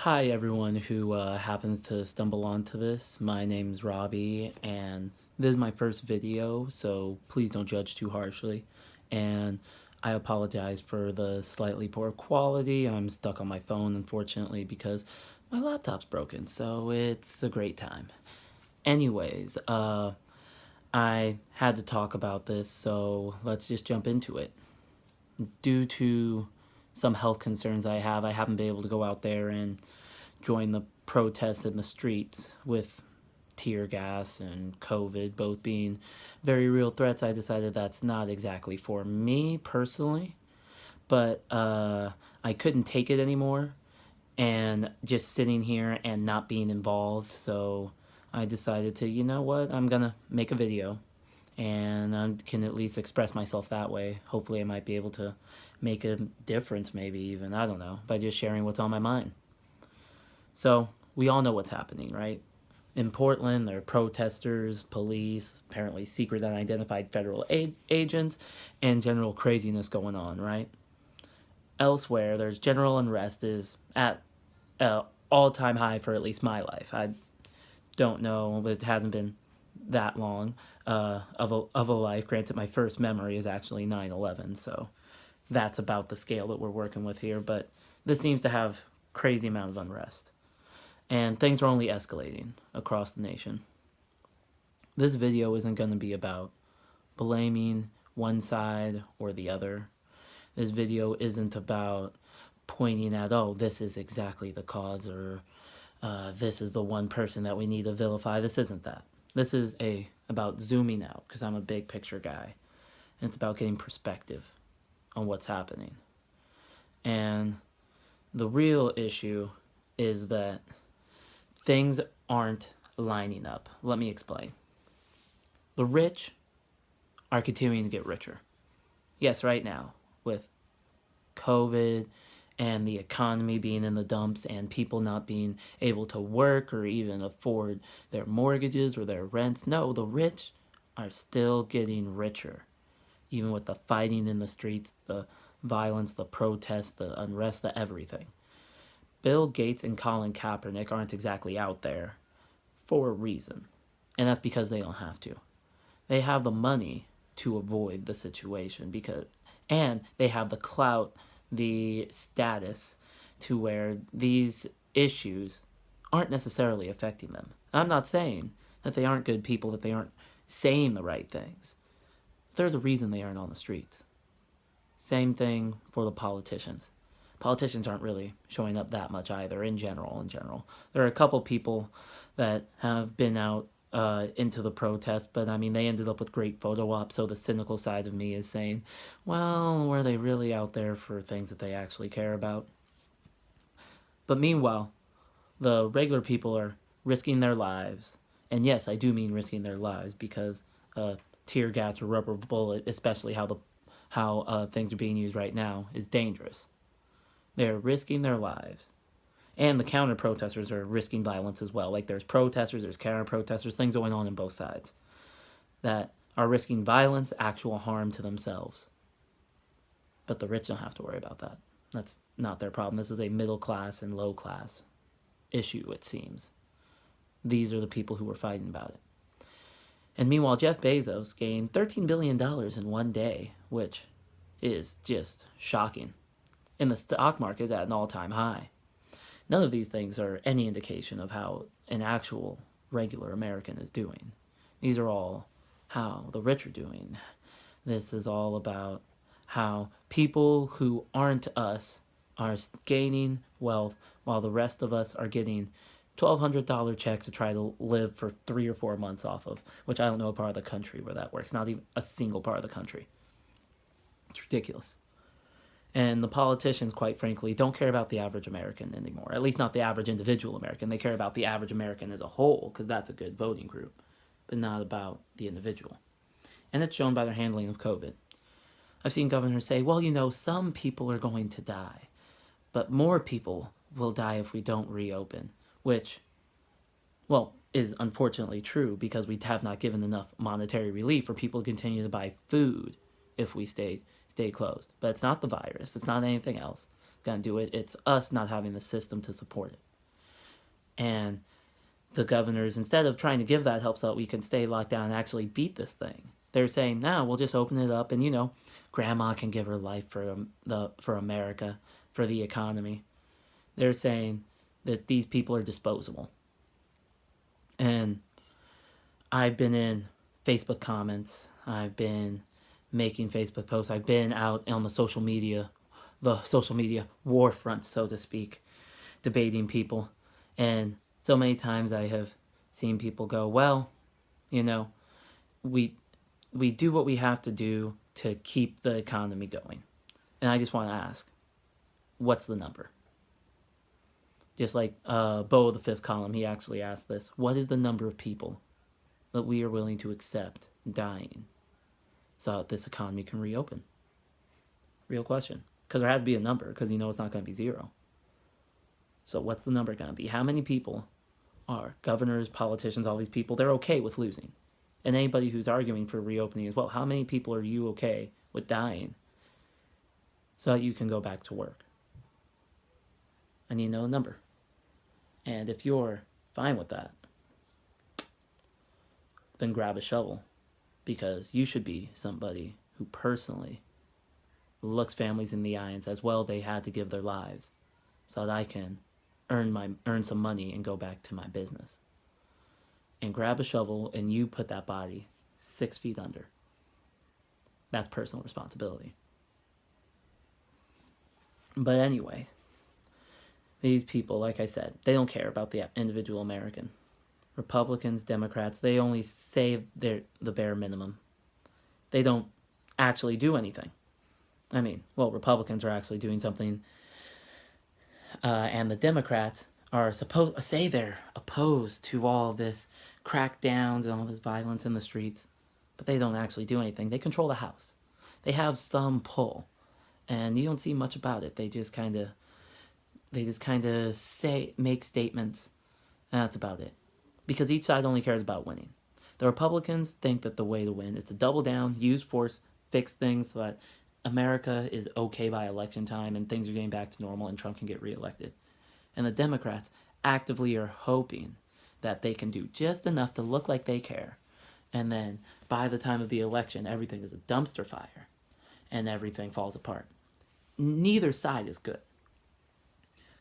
Hi everyone who happens to stumble onto this. My name's Robbie and this is my first video, so please don't judge too harshly. And I apologize for the slightly poor quality. I'm stuck on my phone unfortunately because my laptop's broken, so it's a great time. Anyways, I had to talk about this, so let's just jump into it. Due to some health concerns I haven't been able to go out there and join the protests in the streets with tear gas and COVID both being very real threats. I decided that's not exactly for me personally, but I couldn't take it anymore and just sitting here and not being involved. So I decided to, you know what, I'm gonna make a video and I can at least express myself that way. Hopefully I might be able to make a difference, maybe even, I don't know, by just sharing what's on my mind. So we all know what's happening, right? In Portland, there are protesters, police, apparently secret unidentified federal agents, and general craziness going on, right? Elsewhere, there's general unrest is at all-time high for at least my life. I don't know, but it hasn't been that long of a life. Granted, my first memory is actually 9/11, so that's about the scale that we're working with here. But this seems to have crazy amount of unrest, and things are only escalating across the nation. This video isn't going to be about blaming one side or the other. This video isn't about pointing at, oh, this is exactly the cause, or this is the one person that we need to vilify. This isn't that. This is about zooming out, because I'm a big picture guy. And it's about getting perspective on what's happening. And the real issue is that things aren't lining up. Let me explain. The rich are continuing to get richer. Yes, right now, with COVID and the economy being in the dumps and people not being able to work or even afford their mortgages or their rents. No, the rich are still getting richer. Even with the fighting in the streets, the violence, the protests, the unrest, the everything. Bill Gates and Colin Kaepernick aren't exactly out there for a reason. And that's because they don't have to. They have the money to avoid the situation and they have the clout, the status to where these issues aren't necessarily affecting them. I'm not saying that they aren't good people, that they aren't saying the right things. There's a reason they aren't on the streets. Same thing for the politicians. Politicians aren't really showing up that much either in general. There are a couple people that have been out into the protest, but I mean, they ended up with great photo ops, so the cynical side of me is saying, well, were they really out there for things that they actually care about? But meanwhile, the regular people are risking their lives, and yes, I do mean risking their lives, because tear gas or rubber bullet, especially how things are being used right now, is dangerous. They're risking their lives. And the counter-protesters are risking violence as well. Like, there's protesters, there's counter-protesters, things going on both sides that are risking violence, actual harm to themselves. But the rich don't have to worry about that. That's not their problem. This is a middle-class and low-class issue, it seems. These are the people who are fighting about it. And meanwhile, Jeff Bezos gained $13 billion in one day, which is just shocking. And the stock market is at an all-time high. None of these things are any indication of how an actual regular American is doing. These are all how the rich are doing. This is all about how people who aren't us are gaining wealth while the rest of us are getting $1,200 checks to try to live for 3 or 4 months off of, which I don't know a part of the country where that works. Not even a single part of the country. It's ridiculous. And the politicians, quite frankly, don't care about the average American anymore. At least not the average individual American. They care about the average American as a whole, because that's a good voting group, but not about the individual. And it's shown by their handling of COVID. I've seen governors say, well, you know, some people are going to die, but more people will die if we don't reopen, which, well, is unfortunately true, because we have not given enough monetary relief for people to continue to buy food if we stay closed. But it's not the virus. It's not anything else. It's going to do it. It's us not having the system to support it. And the governors, instead of trying to give that help so that we can stay locked down and actually beat this thing, they're saying, "Now we'll just open it up, and grandma can give her life for America, for the economy." They're saying that these people are disposable. And I've been in Facebook comments. I've been making Facebook posts. I've been out on the social media war front, so to speak, debating people. And so many times I have seen people go, well, we do what we have to do to keep the economy going. And I just want to ask, what's the number? Just like Bo of the Fifth Column, he actually asked this. What is the number of people that we are willing to accept dying so that this economy can reopen? Real question. Because there has to be a number, because it's not going to be zero. So what's the number going to be? How many people are governors, politicians, all these people, they're okay with losing? And anybody who's arguing for reopening as well, how many people are you okay with dying so that you can go back to work? I need to know a number. And if you're fine with that, then grab a shovel, because you should be somebody who personally looks families in the eye and says, well, they had to give their lives so that I can earn some money and go back to my business. And grab a shovel and you put that body 6 feet under. That's personal responsibility. But anyway, these people, like I said, they don't care about the individual American. Republicans, Democrats, they only say the bare minimum. They don't actually do anything. Republicans are actually doing something, and the Democrats are supposed to say they're opposed to all this crackdowns and all this violence in the streets, but they don't actually do anything. They control the House. They have some pull, and you don't see much about it. They just kind of make statements, and that's about it. Because each side only cares about winning. The Republicans think that the way to win is to double down, use force, fix things so that America is okay by election time and things are getting back to normal and Trump can get reelected. And the Democrats actively are hoping that they can do just enough to look like they care. And then by the time of the election, everything is a dumpster fire and everything falls apart. Neither side is good.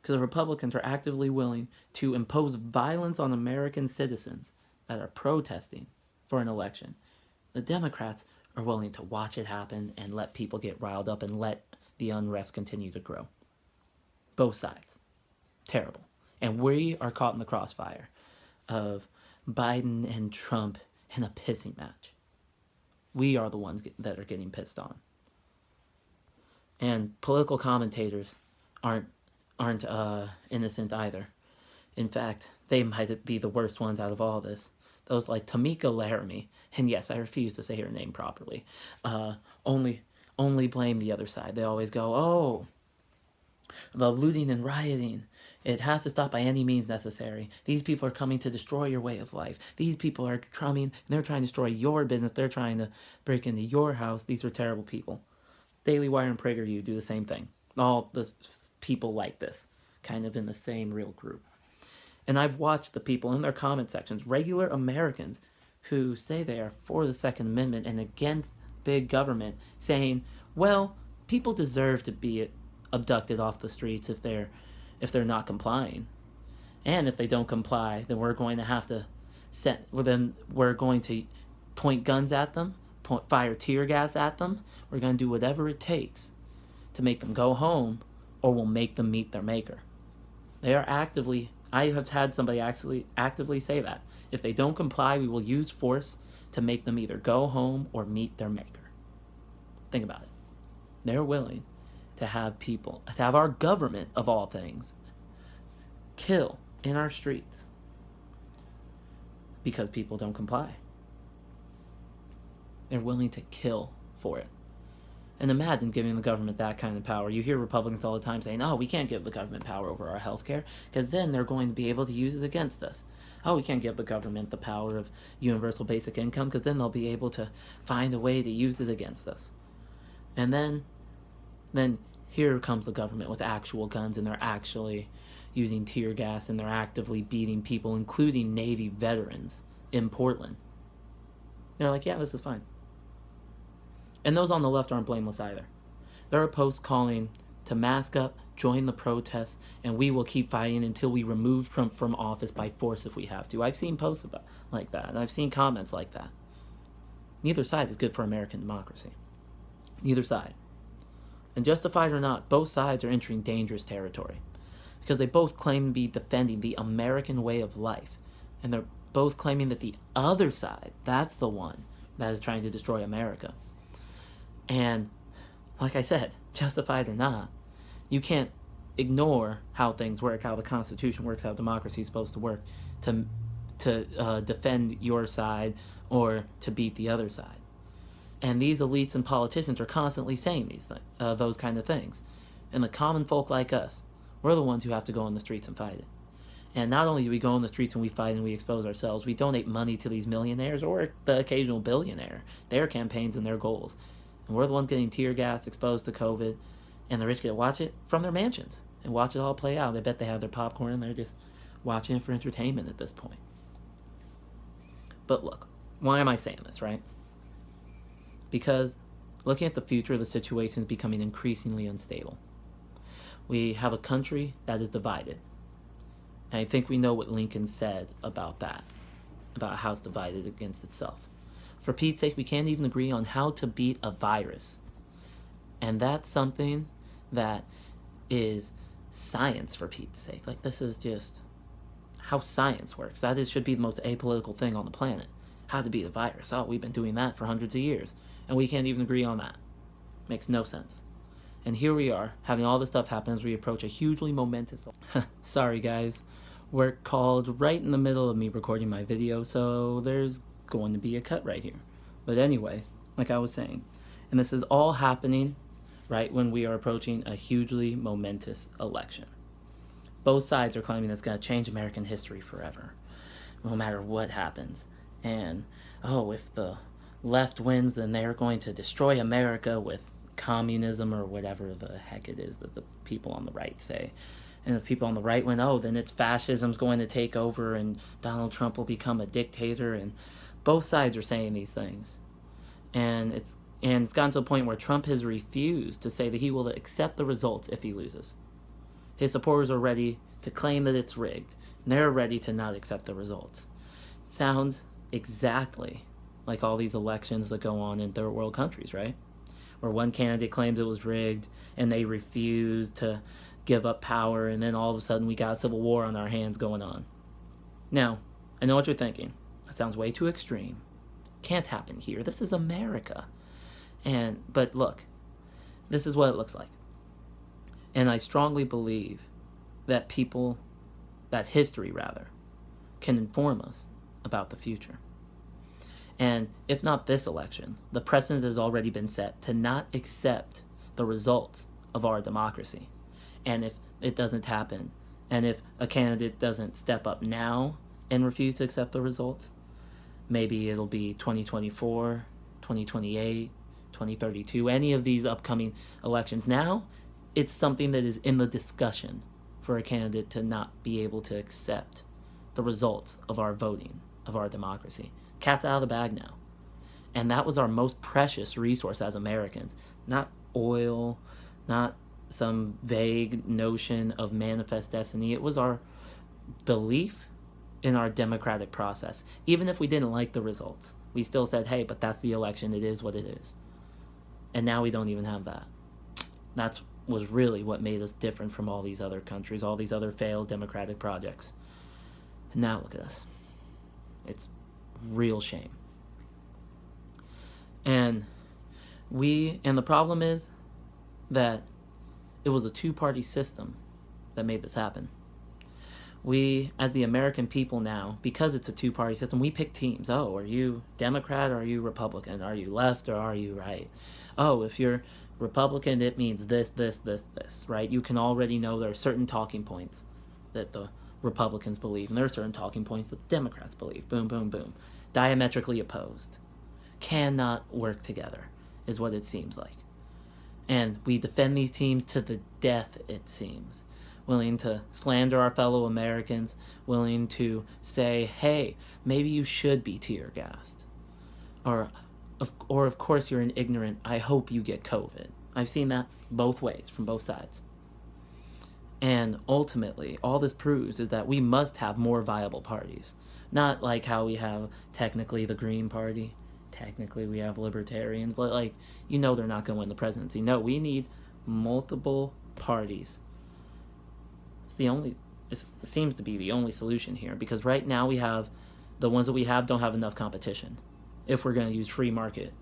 Because the Republicans are actively willing to impose violence on American citizens that are protesting for an election. The Democrats are willing to watch it happen and let people get riled up and let the unrest continue to grow. Both sides. Terrible. And we are caught in the crossfire of Biden and Trump in a pissing match. We are the ones that are getting pissed on. And political commentators aren't innocent either. In fact, they might be the worst ones out of all this. Those like Tamika Laramie, and yes, I refuse to say her name properly, only blame the other side. They always go, oh, the looting and rioting, it has to stop by any means necessary. These people are coming to destroy your way of life. These people are coming, and they're trying to destroy your business. They're trying to break into your house. These are terrible people. Daily Wire and PragerU do the same thing. All the people like this, kind of in the same real group. And I've watched the people in their comment sections, regular Americans who say they are for the Second Amendment and against big government, saying, well, people deserve to be abducted off the streets if they're not complying. And if they don't comply, then we're going to have to we're going to point guns at them, fire tear gas at them. We're going to do whatever it takes to make them go home, or we'll make them meet their maker. They are actively, I have had somebody actually actively say that. If they don't comply, we will use force to make them either go home or meet their maker. Think about it. They're willing to have our government, of all things, kill in our streets because people don't comply. They're willing to kill for it. And imagine giving the government that kind of power. You hear Republicans all the time saying, oh, we can't give the government power over our health care because then they're going to be able to use it against us. Oh, we can't give the government the power of universal basic income because then they'll be able to find a way to use it against us. And then here comes the government with actual guns, and they're actually, using tear gas, and they're actively beating people, including Navy veterans, in Portland. They're like, yeah, this is fine. And those on the left aren't blameless either. There are posts calling to mask up, join the protests, and we will keep fighting until we remove Trump from office by force if we have to. I've seen posts like that, and I've seen comments like that. Neither side is good for American democracy. Neither side. And justified or not, both sides are entering dangerous territory because they both claim to be defending the American way of life, and they're both claiming that the other side, that's the one that is trying to destroy America. And like I said, justified or not, you can't ignore how things work, how the Constitution works, how democracy is supposed to work to defend your side or to beat the other side. And these elites and politicians are constantly saying those kind of things. And the common folk like us, we're the ones who have to go on the streets and fight it. And not only do we go on the streets and we fight and we expose ourselves, we donate money to these millionaires or the occasional billionaire, their campaigns and their goals. And we're the ones getting tear gas, exposed to COVID, and the rich get to watch it from their mansions and watch it all play out. I bet they have their popcorn and they're just watching it for entertainment at this point. But look, why am I saying this, right? Because looking at the future, the situation is becoming increasingly unstable. We have a country that is divided. And I think we know what Lincoln said about that, about how it's divided against itself. For Pete's sake, we can't even agree on how to beat a virus. And that's something that is science, for Pete's sake. Like, this is just how science works. That should be the most apolitical thing on the planet. How to beat a virus. Oh, we've been doing that for hundreds of years. And we can't even agree on that. Makes no sense. And here we are, having all this stuff happen as we approach a hugely momentous... Sorry, guys. Work called right in the middle of me recording my video, so there's going to be a cut right here. But anyway, like I was saying, and this is all happening right when we are approaching a hugely momentous election. Both sides are claiming it's going to change American history forever, no matter what happens. And, oh, if the left wins, then they're going to destroy America with communism or whatever the heck it is that the people on the right say. And if people on the right win, oh, then it's fascism's going to take over and Donald Trump will become a dictator. And both sides are saying these things. And it's gotten to a point where Trump has refused to say that he will accept the results if he loses. His supporters are ready to claim that it's rigged, and they're ready to not accept the results. Sounds exactly like all these elections that go on in third world countries, right? Where one candidate claims it was rigged, and they refuse to give up power, and then all of a sudden we got a civil war on our hands going on. Now, I know what you're thinking. That sounds way too extreme. Can't happen here. This is America. But look, this is what it looks like. And I strongly believe that history can inform us about the future. And if not this election, the precedent has already been set to not accept the results of our democracy. And if it doesn't happen, and if a candidate doesn't step up now and refuse to accept the results, maybe it'll be 2024, 2028, 2032, any of these upcoming elections. Now, it's something that is in the discussion for a candidate to not be able to accept the results of our voting, of our democracy. Cat's out of the bag now. And that was our most precious resource as Americans. Not oil, not some vague notion of manifest destiny. It was our belief in our democratic process. Even if we didn't like the results, we still said, hey, but that's the election. It is what it is. And now we don't even have that. That was really what made us different from all these other countries, all these other failed democratic projects. And now look at us. It's real shame. And the problem is that it was a two-party system that made this happen. We, as the American people now, because it's a two-party system, we pick teams. Oh, are you Democrat or are you Republican? Are you left or are you right? Oh, if you're Republican, it means this, right? You can already know there are certain talking points that the Republicans believe, and there are certain talking points that the Democrats believe. Boom, boom, boom. Diametrically opposed. Cannot work together, is what it seems like. And we defend these teams to the death, it seems. willing to slander our fellow Americans, willing to say, hey, maybe you should be tear gassed. Or of course you're an ignorant, I hope you get COVID. I've seen that both ways, from both sides. And ultimately, all this proves is that we must have more viable parties. Not like how we have technically the Green Party, technically we have libertarians, but like, they're not going to win the presidency. No, we need multiple parties. It seems to be the only solution here, because right now the ones that we have don't have enough competition, if we're going to use free market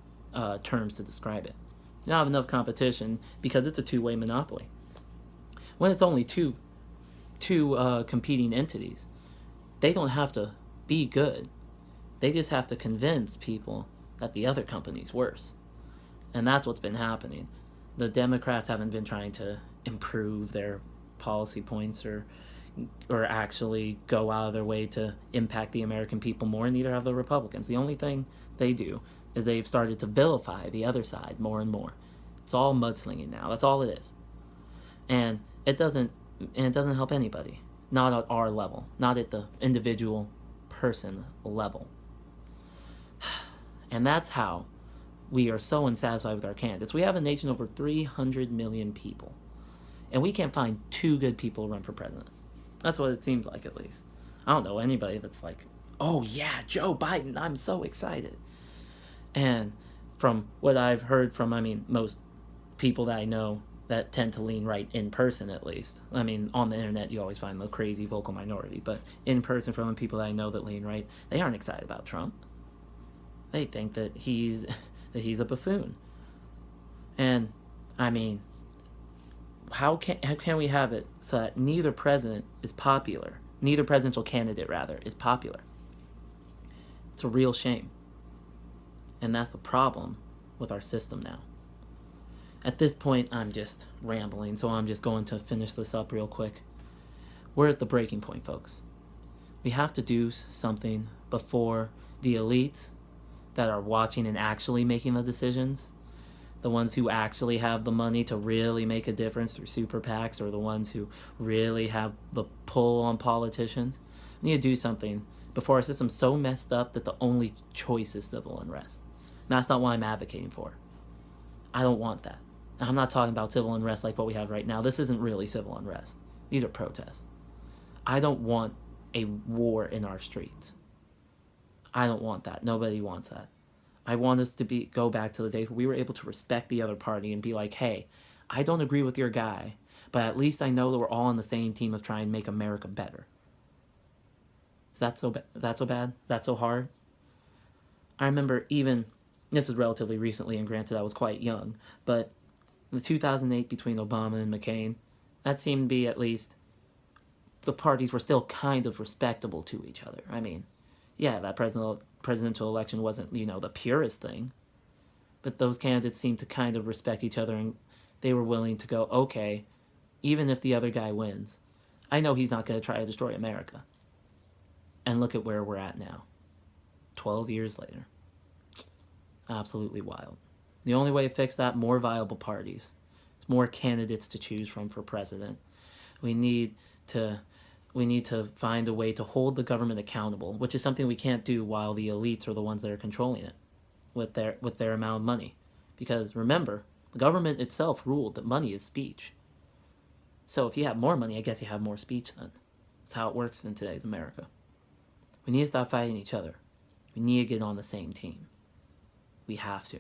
terms to describe it. You don't have enough competition because it's a two-way monopoly. When it's only two competing entities, they don't have to be good. They just have to convince people that the other company's worse. And that's what's been happening. The Democrats haven't been trying to improve their policy points or actually go out of their way to impact the American people more, and neither have the Republicans. The only thing they do is they've started to vilify the other side more and more. It's all mudslinging now. That's all it is. And it doesn't help anybody. Not at our level. Not at the individual person level. And that's how we are so unsatisfied with our candidates. We have a nation of over 300 million people, and we can't find two good people to run for president. That's what it seems like, at least. I don't know anybody that's like, oh yeah, Joe Biden, I'm so excited. And from what I've heard from, most people that I know that tend to lean right in person, at least. On the internet, you always find the crazy vocal minority, but in person, from the people that I know that lean right, they aren't excited about Trump. They think that he's a buffoon. And how can we have it so that neither presidential candidate is popular? It's a real shame. And that's the problem with our system now. At this point, I'm just rambling, so I'm just going to finish this up real quick. We're at the breaking point, folks. We have to do something before the elites that are watching and actually making the decisions, the ones who actually have the money to really make a difference through super PACs, or the ones who really have the pull on politicians. We need to do something before our system's so messed up that the only choice is civil unrest. And that's not what I'm advocating for. I don't want that. I'm not talking about civil unrest like what we have right now. This isn't really civil unrest. These are protests. I don't want a war in our streets. I don't want that. Nobody wants that. I want us to go back to the days where we were able to respect the other party and be like, hey, I don't agree with your guy, but at least I know that we're all on the same team of trying to make America better. Is that so bad? Is that so hard? I remember this is relatively recently, and granted I was quite young, but in the 2008 between Obama and McCain, that seemed to be, at least, the parties were still kind of respectable to each other. Yeah, that presidential election wasn't, the purest thing, but those candidates seemed to kind of respect each other, and they were willing to go, okay, even if the other guy wins, I know he's not going to try to destroy America. And look at where we're at now, 12 years later. Absolutely wild. The only way to fix that, more viable parties, more candidates to choose from for president. We need to find a way to hold the government accountable, which is something we can't do while the elites are the ones that are controlling it with their amount of money. Because remember, the government itself ruled that money is speech. So if you have more money, I guess you have more speech then. That's how it works in today's America. We need to stop fighting each other. We need to get on the same team. We have to.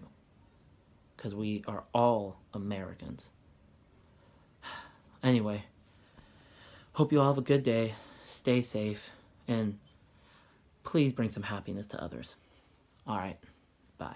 Because we are all Americans. Anyway, hope you all have a good day. Stay safe. And please bring some happiness to others. All right. Bye.